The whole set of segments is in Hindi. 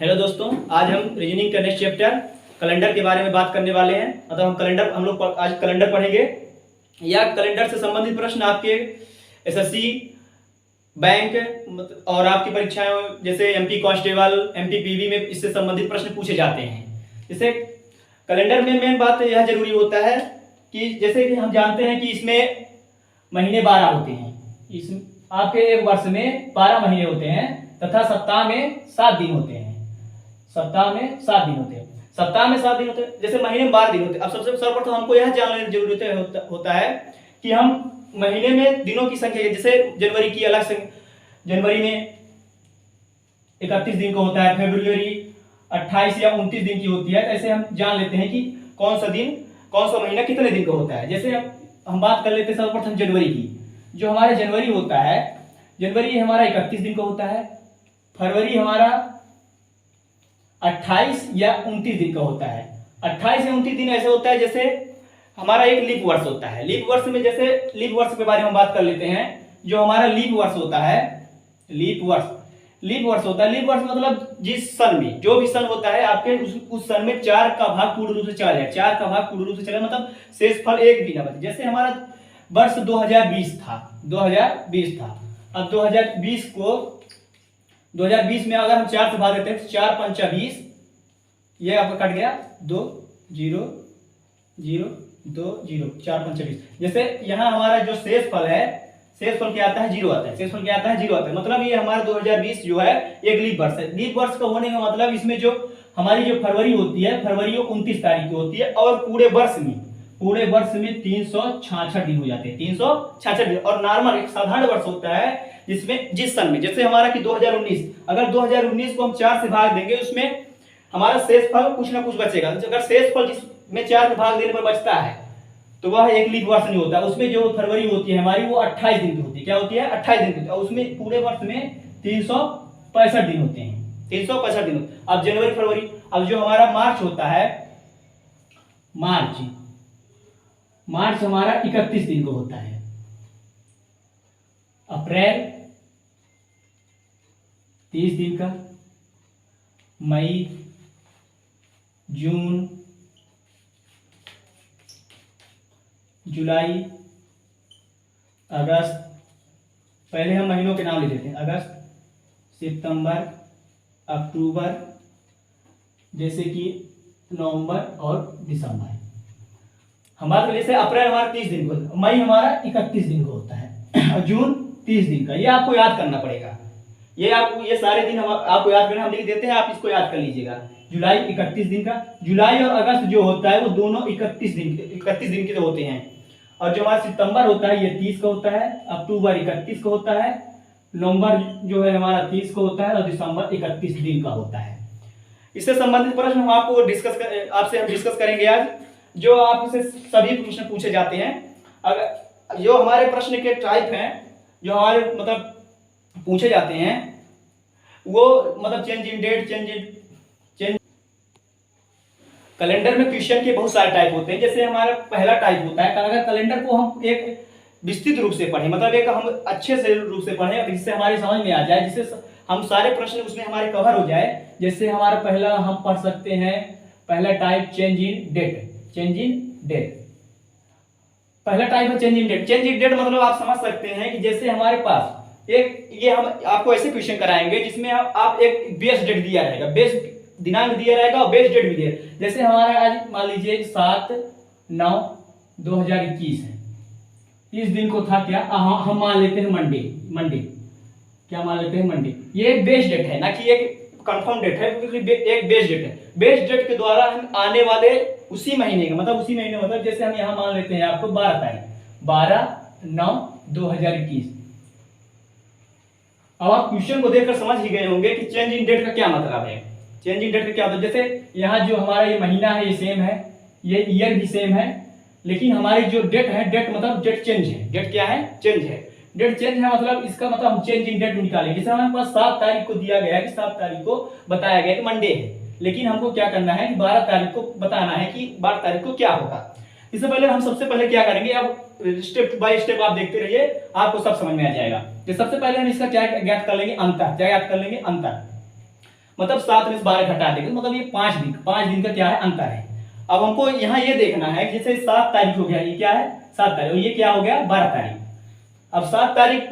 हेलो दोस्तों, आज हम रीजनिंग का नेक्स्ट चैप्टर कैलेंडर के बारे में बात करने वाले हैं। मतलब हम लोग आज कैलेंडर पढ़ेंगे या कैलेंडर से संबंधित प्रश्न आपके एसएससी बैंक और आपकी परीक्षाएं जैसे एमपी कांस्टेबल, एमपी पीवी में इससे संबंधित प्रश्न पूछे जाते हैं। जैसे कैलेंडर में मेन बात यह जरूरी होता है कि जैसे कि हम जानते हैं कि इसमें महीने 12 होते हैं। इस आपके एक वर्ष में 12 महीने होते हैं तथा सप्ताह में 7 दिन होते हैं। सप्ताह में 7 दिन होते हैं। सप्ताह में 7 दिन होते हैं, जैसे महीने में 12 दिन होते हैं। अब सबसे सर्वप्रथम हमको यह जान लेने की जरूरत होता है कि हम महीने में दिनों की संख्या, जैसे जनवरी की अलग संख्या, जनवरी में 31 दिन का होता है, फरवरी 28 या 29 दिन की होती है। ऐसे हम जान लेते हैं कि कौन सा महीना कितने दिन का होता है। जैसे हम बात कर लेते हैं सर्वप्रथम जनवरी की। जो हमारा जनवरी होता है, जनवरी हमारा 31 दिन का होता है। फरवरी हमारा 28 या 29 दिन का होता है। 28 या 29 दिन ऐसे होता है जैसे हमारा एक लीप वर्ष होता है। लीप वर्ष में, जैसे लीप वर्ष के बारे में बात कर लेते हैं। जो हमारा लीप वर्ष होता है, लीप वर्ष मतलब जिस सन में, जो भी सन होता है आपके उस सन में 4 का भाग पूर्ण रूप से चला जाए। 4 का भाग पूर्ण रूप से चला मतलब शेषफल एक भी ना बचे। जैसे हमारा वर्ष 2020 था। अब 2020 में अगर हम 4 से भाग देते हैं तो 4 पंचा 20, ये आपका कट गया 2 0 0 2 0, 4 पंचा 20। जैसे यहाँ हमारा जो शेषफल है, शेषफल क्या आता है? 0 आता है। शेषफल क्या आता है? 0 आता है। मतलब ये हमारा 2020 जो है एक लीप वर्ष है। लीप वर्ष का होने का मतलब इसमें जो हमारी जो फरवरी होती है, फरवरी 29 तारीख की होती है और पूरे वर्ष में 366 दिन हो जाते हैं। 366 दिन। और नॉर्मल एक साधारण वर्ष होता है जिसमें जिस सन में, जैसे हमारा कि 2019, अगर 2019 को हम 4 से भाग देंगे उसमें हमारा शेषफल कुछ ना कुछ बचेगा। अगर शेषफल जिसमें 4 से भाग देने पर बचता है तो वह एक लीप वर्ष नहीं होता। उसमें जो फरवरी होती है हमारी वो 28 दिन की होती है। क्या होती है? 28 दिन की होती है। और उसमें पूरे वर्ष में 365 दिन होते हैं। 365 दिन। अब जनवरी फरवरी, अब जो हमारा मार्च होता है, मार्च हमारा 31 दिन को होता है। अप्रैल 30 दिन का, मई, जून, जुलाई, अगस्त, पहले हम महीनों के नाम ले लेते हैं। अगस्त, सितंबर, अक्टूबर, जैसे कि नवंबर और दिसंबर। हमारे जैसे अप्रैल हमारा 30 दिन को, मई हमारा 31 दिन को होता है, जून 30 दिन का। ये आपको याद करना पड़ेगा। ये सारे दिन हम आपको याद करना, हम लिख देते हैं, आप इसको याद कर लीजिएगा। जुलाई 31 दिन का। जुलाई और अगस्त जो होता है वो दोनों 31 दिन के होते हैं। और जो हमारा सितंबर होता है ये 30 का होता है, अक्टूबर 31 का होता है, नवंबर जो है हमारा 30 का होता है और दिसंबर 31 दिन का होता है। इससे संबंधित प्रश्न हम आपको आपसे हम डिस्कस करेंगे आज। जो आपसे सभी प्रश्न पूछे जाते हैं। अगर जो हमारे प्रश्न के टाइप हैं, जो हमारे मतलब पूछे जाते हैं, वो मतलब change in date, change calendar में क्वेश्चन के बहुत सारे टाइप होते हैं। जैसे हमारा पहला टाइप होता है, अगर कैलेंडर को हम एक विस्तृत रूप से पढ़ें, मतलब एक हम अच्छे से रूप से पढ़ें जिससे हमारे समझ में आ जाए, जिससे हम सारे प्रश्न उसमें हमारे कवर हो जाए। जैसे हमारा पहला हम पढ़ सकते हैं, पहला टाइप चेंज इन डेट। पहला टाइप है चेंज इन डेट मतलब आप समझ सकते हैं कि जैसे हमारे पास ये हम आपको ऐसे क्वेश्चन कराएंगे जिसमें आप एक बेस डेट दिया रहेगा, बेस दिनांक दिया रहेगा और बेस डेट भी दिया। जैसे हमारा आज मान लीजिए 7/9/2021 है। इस दिन को था क्या, हम मान लेते हैं मंडे। क्या मान लेते हैं? मंडे। ये एक बेस डेट है, ना कि एक कंफर्म डेट है, क्योंकि एक बेस डेट है। बेस डेट के द्वारा हम आने वाले उसी महीने का मतलब जैसे हम यहाँ मान लेते हैं आपको 12 तारीख, 12/9/2021। अब आप क्वेश्चन को देखकर समझ ही गए होंगे कि चेंज इन डेट का क्या मतलब है। चेंज इन डेट का क्या मतलब, जैसे यहाँ जो हमारा ये महीना है ये सेम है, ये ईयर भी सेम है, लेकिन हमारी जो डेट है, डेट मतलब डेट चेंज है। डेट क्या है? चेंज है। डेट चेंज है मतलब इसका मतलब हम चेंज इन डेट निकालेंगे। जैसे हमारे पास 7 तारीख को दिया गया है कि 7 तारीख को बताया गया कि मंडे है, लेकिन हमको क्या करना है कि 12 तारीख को बताना है कि 12 तारीख को क्या होगा। इससे पहले हम सबसे पहले क्या करेंगे, अब स्टेप बाय स्टेप आप देखते रहिए, आपको सब समझ में आ जाएगा। तो सबसे पहले हम इसका क्या ज्ञात कर लेंगे? अंतर। क्या ज्ञात कर लेंगे? अंतर। मतलब 7 में से 12 घटा देंगे, मतलब ये 5 दिन का क्या है, अंतर है। अब हमको यहाँ ये देखना है, जैसे 7 तारीख हो गया, ये क्या है 7 तारीख, और ये क्या हो गया 12 तारीख। अब 7 तारीख,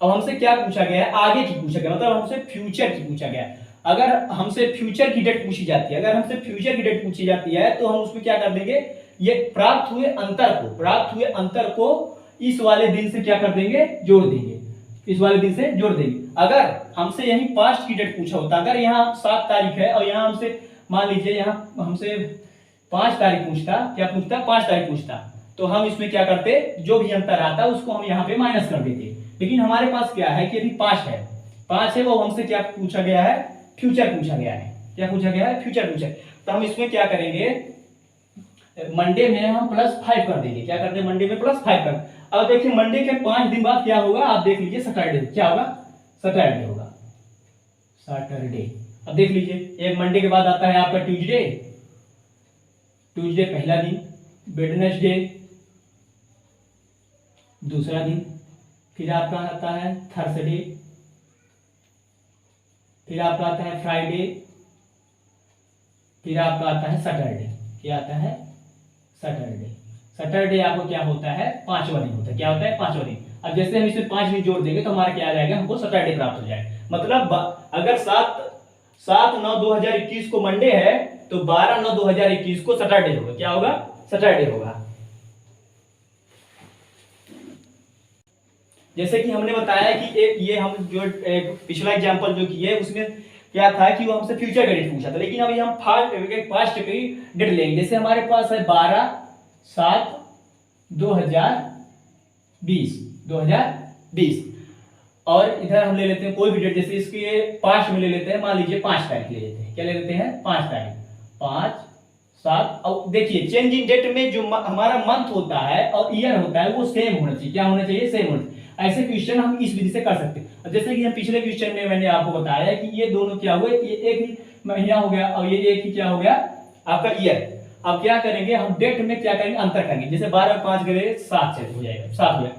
अब हमसे क्या पूछा गया है, आगे की पूछा गया, मतलब हमसे फ्यूचर की पूछा गया है। अगर हमसे फ्यूचर की डेट पूछी जाती है, अगर हमसे फ्यूचर की डेट पूछी जाती है तो हम उसमें क्या कर देंगे, ये प्राप्त हुए अंतर को इस वाले दिन से क्या कर देंगे, जोड़ देंगे, इस वाले दिन से जोड़ देंगे। अगर हमसे यही पास्ट की डेट पूछा होता, अगर यहाँ 7 तारीख है और यहाँ हमसे मान लीजिए यहाँ हमसे 5 तारीख पूछता, क्या पूछता 5 तारीख पूछता, तो हम इसमें क्या करते, जो भी अंतर आता उसको हम यहाँ पे माइनस कर देते। लेकिन हमारे पास क्या है कि अभी 5 है, वो हमसे क्या पूछा गया है, फ्यूचर पूछा गया है। क्या पूछा गया है, फ्यूचर पूछा। तो हम इसमें क्या करेंगे, मंडे में हम +5 कर देंगे। क्या करते हैं, मंडे में +5 कर। अब देखिए मंडे के 5 दिन बाद क्या होगा, आप देख लीजिए सैटरडे, क्या होगा, सैटरडे होगा, सैटरडे। अब देख लीजिए एक मंडे के बाद आता है आपका ट्यूसडे, पहला दिन, वेडनेसडे दूसरा दिन, फिर आपका आता है थर्सडे, फिर आपका आता है फ्राइडे, फिर आपका आता है सैटरडे। क्या आता है, सैटरडे आपको क्या होता है, 5वां दिन होता है। क्या होता है, 5वां दिन। अब जैसे हम इसमें 5 दिन जोड़ देंगे तो हमारा क्या आ जाएगा, हमको सैटरडे प्राप्त हो जाएगा। मतलब अगर 7/9/2021 को मंडे है तो 12/9/2021 को सैटरडे होगा। क्या होगा, सैटरडे होगा। जैसे कि हमने बताया कि एक ये हम जो एक पिछला एग्जांपल जो किए उसमें क्या था कि वो हमसे फ्यूचर का डेट पूछा था, लेकिन अभी हम पास्ट की डेट लेंगे। जैसे हमारे पास है 12/7/2020 और इधर हम ले लेते हैं कोई भी डेट, जैसे इसके पास्ट में ले लेते हैं, मान लीजिए 5 तारीख ले लेते हैं। क्या ले लेते हैं, 5 तारीख, 5/7। और देखिए चेंज इन डेट में जो हमारा मंथ होता है और ईयर होता है वो सेम होना चाहिए। क्या होना चाहिए, सेम होना चाहिए। ऐसे क्वेश्चन हम इस विधि से कर सकते हैं। जैसे कि हम पिछले क्वेश्चन में मैंने आपको बताया कि ये दोनों क्या हुए, ये एक ही महीना हो गया और ये एक ही क्या हो गया आपका ईयर। अब क्या करेंगे, हम डेट में क्या करेंगे, अंतर करेंगे। जैसे 12 और 5 गए 7 हो जाएगा, 7 हो गया।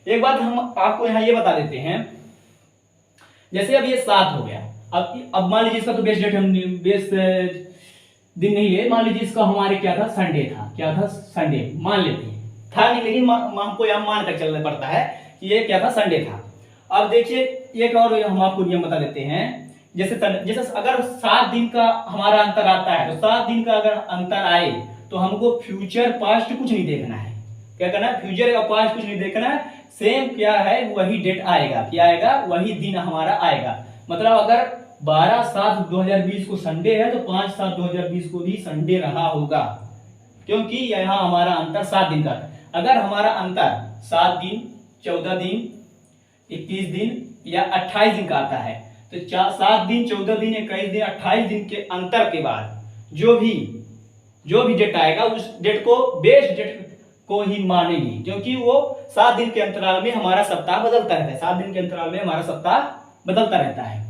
एक बात हम आपको यहाँ ये बता देते हैं, जैसे अब ये 7 हो गया, अब मान लीजिए इसका तो बेस्ट डेट हम बेस्ट दिन नहीं है, मान लीजिए इसका हमारे क्या था, संडे था। क्या था, संडे मान लेते हैं, था नहीं, लेकिन हमको यहाँ मान कर चलना पड़ता है कि ये क्या था, संडे था। अब देखिए एक और हम आपको नियम बता देते हैं, जैसे अगर 7 दिन का हमारा अंतर आता है तो 7 दिन का अगर अंतर आए तो हमको फ्यूचर पास्ट कुछ नहीं देखना है। क्या करना है, फ्यूचर और पास्ट कुछ नहीं देखना है, सेम क्या है वही डेट आएगा। क्या आएगा, वही दिन हमारा आएगा। मतलब अगर 12/7/2020 को संडे है तो 5/7/2020 को भी संडे रहा होगा, क्योंकि यहाँ हमारा अंतर 7 दिन का था। अगर हमारा अंतर 7 दिन, 14 दिन, 21 दिन या 28 दिन का आता है तो 7 दिन, 14 दिन, 21 दिन, 28 दिन के अंतर के बाद जो भी डेट आएगा उस डेट को बेस्ट डेट को ही मानेंगे, क्योंकि वो 7 दिन के अंतराल में हमारा सप्ताह बदलता रहता है। 7 दिन के अंतराल में हमारा सप्ताह बदलता रहता है।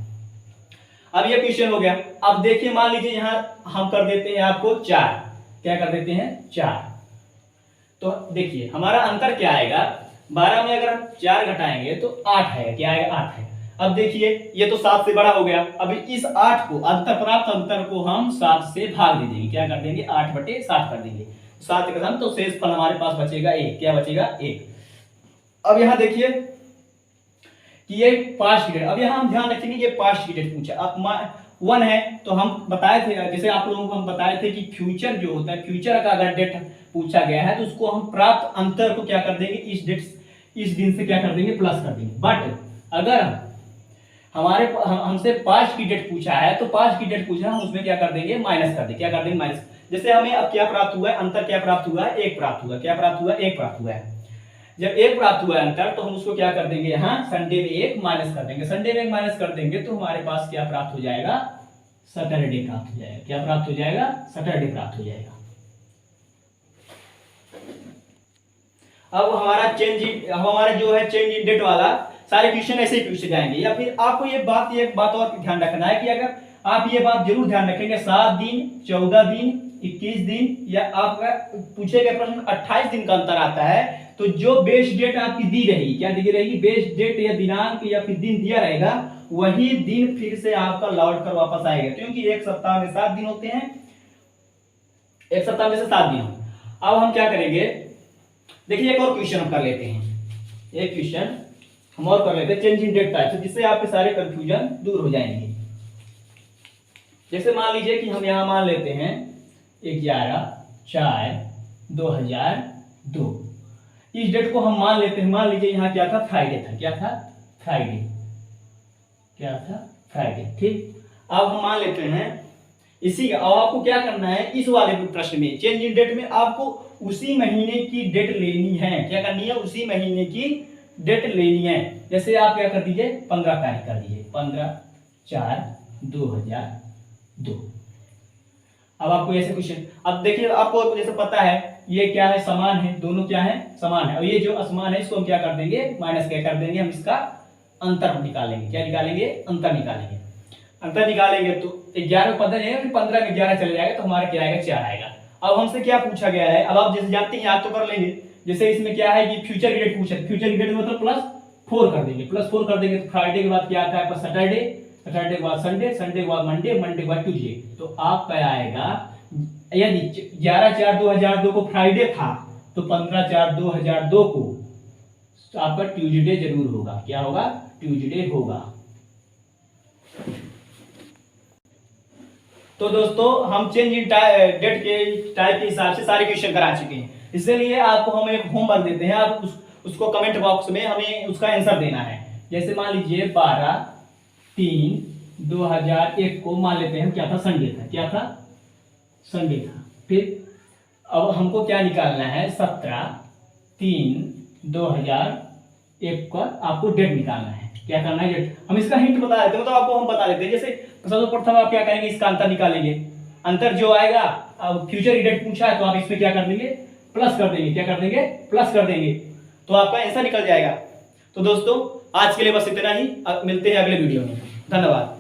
अब ये क्वेश्चन हो गया। अब देखिए मान लीजिए यहां हम कर देते हैं आपको 4। क्या कर देते हैं, 4। तो देखिए हमारा अंतर क्या आएगा, 12 में अगर हम 4 घटाएंगे तो 8 है। क्या आएगा, 8 है। अब देखिए ये तो 7 से बड़ा हो गया। अब इस 8 को प्राप्त अंतर को हम 7 से भाग दे देंगे। क्या कर देंगे, 8/7 कर देंगे। 7 के साथ तो शेष फल हमारे पास बचेगा 1। क्या बचेगा, 1। अब यहाँ देखिए कि ये पास्ट की डेट, अब यहाँ हम ध्यान रखेंगे ये पास्ट की डेट पूछा। अब 1 है तो हम बताए थे, जैसे आप लोगों को हम बताए थे कि फ्यूचर जो होता है, फ्यूचर का अगर डेट पूछा गया है तो उसको हम प्राप्त अंतर को क्या कर देंगे, इस दिन से क्या कर देंगे, प्लस कर देंगे। बट अगर हमसे पास्ट की डेट पूछा है तो पास्ट की डेट पूछा हम उसमें क्या कर देंगे, माइनस कर देंगे। क्या कर देंगे, माइनस। जैसे हमें अब क्या प्राप्त हुआ है, अंतर क्या प्राप्त हुआ है, 1 प्राप्त हुआ। क्या प्राप्त हुआ, 1 प्राप्त हुआ है। जब 1 प्राप्त हुआ है अंतर तो हम उसको क्या कर देंगे, यहाँ संडे में 1 माइनस कर देंगे। संडे में 1 माइनस कर देंगे तो हमारे पास क्या प्राप्त हो जाएगा, सैटरडे प्राप्त हो जाएगा। क्या प्राप्त हो जाएगा, सैटरडे प्राप्त हो जाएगा। अब हमारा जो है चेंज इन डेट वाला सारे क्वेश्चन ऐसे ही पूछे जाएंगे। या फिर आपको एक बात और ध्यान रखना है कि अगर आप ये बात जरूर ध्यान रखेंगे, 7 दिन, 14 दिन, 21 दिन या आपका पूछे गए प्रश्न 28 दिन का अंतर आता है, तो जो बेस डेट आपकी दी रहेगी, क्या दी रहेगी, बेस डेट या दिनांक या फिर दिन दिया रहेगा, वही दिन फिर से आपका लौट कर वापस आएगा, क्योंकि एक सप्ताह में 7 दिन होते हैं, एक सप्ताह में से 7 दिन। अब हम क्या करेंगे, देखिए एक और क्वेश्चन हम कर लेते हैं, एक क्वेश्चन हम और कर लेते हैं चेंज इन डेट टाइप, जिससे आपके सारे कंफ्यूजन दूर हो जाएंगे। जैसे मान लीजिए कि हम यहां मान लेते हैं 11/4/2002, इस डेट को हम मान लेते हैं, मान लीजिए यहां क्या था, फ्राइडे था, क्या था, फ्राइडे, क्या था, फ्राइडे, ठीक। अब हम मान लेते हैं इसी का, और आपको क्या करना है, इस वाले प्रश्न में चेंज इन डेट में आपको उसी महीने की डेट लेनी है, क्या करनी है, उसी महीने की डेट लेनी है। जैसे आप क्या कर दीजिए, 15 तारीख कर दीजिए, 15/4/2002। अब आपको ऐसे क्वेश्चन, अब देखिए आपको जैसे पता है ये क्या है, समान है, दोनों क्या है, समान है, और ये जो असमान है इसको हम क्या कर देंगे, माइनस क्या कर देंगे, हम इसका अंतर निकालेंगे, क्या निकालेंगे, अंतर निकालेंगे। अंतर निकालेंगे तो 11 में 15 है, 15 में 11 चले जाएगा, तो हमारा क्या आएगा, 4 आएगा। अब हमसे क्या पूछा गया है, अब आप जैसे जानते हैं याद तो कर लेंगे, जैसे इसमें क्या है कि फ्यूचर की डेट पूछा, फ्यूचर की डेट मतलब +4 कर देंगे, +4 कर देंगे, तो फ्राइडे के बाद क्या आता है आपका सैटरडे, सैटरडे के बाद संडे, संडे के बाद मंडे, मंडे के बाद ट्यूसडे, तो आपका आएगा, यदि 11/4/2002 को फ्राइडे था, तो 15/4/2002 को आपका ट्यूसडे जरूर होगा, क्या होगा, ट्यूसडे होगा। तो दोस्तों हम चेंज इन डेट के टाइप के हिसाब से सारे क्वेश्चन करा चुके हैं, इसलिए आपको हम एक होमवर्क देते हैं, आप उसको कमेंट बॉक्स में हमें उसका आंसर देना है। जैसे मान लीजिए 12/3/2001 को मान लेते हैं क्या था, संडे था, क्या था, संडे था। फिर अब हमको क्या निकालना है, 17/3/2001 का आपको डेट निकालना है, क्या करना है, डेट। हम इसका हिंट बता देते हैं, तो आपको हम बता देते हैं। जैसे सर्वप्रथम आप क्या करेंगे, इसका अंतर निकालेंगे, अंतर जो आएगा, अब फ्यूचर डेट पूछा है तो आप इसमें क्या कर देंगे, प्लस कर देंगे, क्या कर देंगे, प्लस कर देंगे, तो आपका आंसर निकल जाएगा। तो दोस्तों आज के लिए बस इतना ही, मिलते हैं अगले वीडियो में, धन्यवाद।